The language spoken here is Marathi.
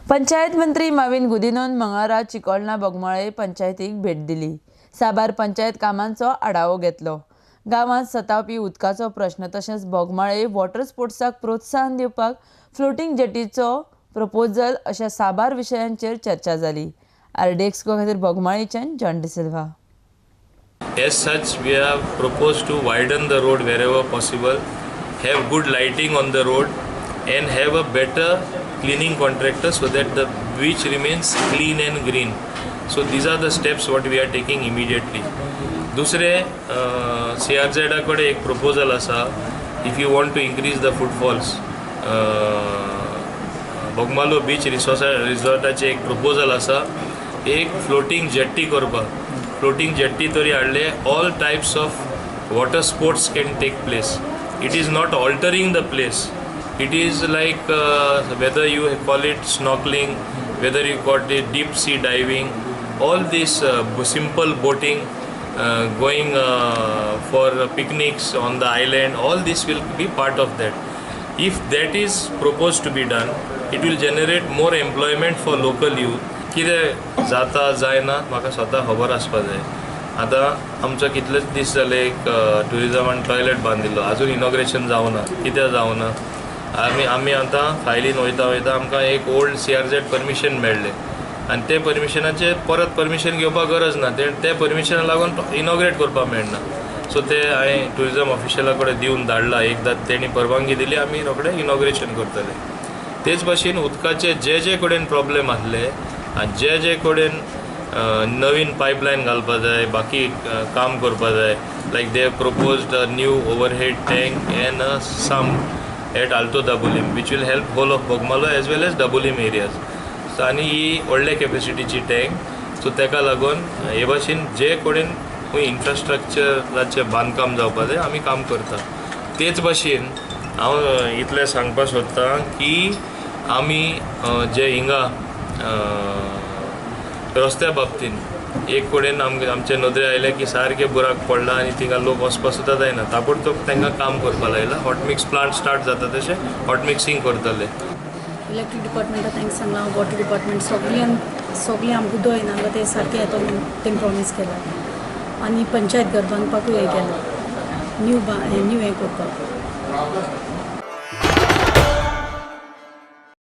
पंचायत मंत्री माविंद गुदिनोन मंगळारा चिकोळणा बोगमाळे पंचायतीक भेट दिली। साबार पंचायत कामांचो आढावो घेतलो। गावांत सतावपी उदकाचो प्रश्न तशेंच बोगमाळे वॉटर स्पोर्ट्साक प्रोत्साहन दिवपाक फ्लोटिंग जेटीचो प्रपोजल अशा साबार विशयांचेर चर्चा जाली। आरडीएक्सको खातीर बोगमाळेच्यान John D'Silva. As such, we have proposed to widen the road wherever possible, have good lighting on the road, and have a better cleaning contractor so that the beach remains clean and green. So these are the steps what we are taking immediately. दुसरे CRZ कडे एक proposal असा, if you want to increase the footfalls, Bogmalo beach रिसॉर्टाचे एक proposal असा, एक floating jetty करपाक। floating jetty तरी हाडले, all types of water sports can take place. It is not altering the place. It is like whether you call it snorkeling, whether you call it deep sea diving, all this simple boating, going for picnics on the island, all this will be part of that. If that is proposed to be done, it will generate more employment for local youth. कितें जाता जायना म्हाका स्वता खबर आसपा जाय। आतां आमचो कितलेच दीस जाले एक टुरिजमान टॉयलेट बांदिल्लो, आजून इनॉग्रेशन जावना। कित्याक जावना? आमी आतां फायलीन वयता आमकां एक ओल्ड CRZ परमिशन मेळ्ळें आनी ते परमिशनाचे परत परमिशन घेवपाक गरज ना। ते परमिशना लागून इनॉग्रेट करपाक मेळना। सो ते हांवें टुरिजम ऑफिशला कडेन दिवन धाडला, एकदां तेणी परवानगी दिली, आमी रोखडें इनॉग्रेशन करतले। तेच भाशेन उदकाचे जे कडेन प्रॉब्लेम आसले आनी जे कडेन नवीन पायपलायन घालपा जाय, बाकी काम करपा जाय, like they proposed a new overhead tank and a sump at Alto Dabolim which will help whole of Bogmalo as well as Dabolim areas. आनी ही व्हडले कॅपेसिटीची टँक, सो तेका लागून हे भाशेन जे कडेन खंय इन्फ्रास्ट्रक्चराचें बांदकाम जावपा जाय आमी काम करता। तेच भाशेन हांव इतलें सांगपाक सोदतां की आमी जे हिंगा रस्त्या बाबतीन एक कडेन आमचे नदरे आयले की सारके बुराक पडला आनी थिंगा लोक वचपा सुद्दां जायना। ताबडतोब तांकां काम करपा लायला। हॉट मिक्स प्लांट स्टार्ट जाता तशें हॉट मिक्सिंग करतले। इलेक्ट्रीक डिपार्टमेंटा तांकां सांगलां, वॉटर डिपार्टमेंट सगळी आमकां उदक येना ते सारकें येतो म्हणून तें प्रॉमीस केला। आनी पंचायत घर बांदपाकूय हें केलें, न्यू हें करपाक।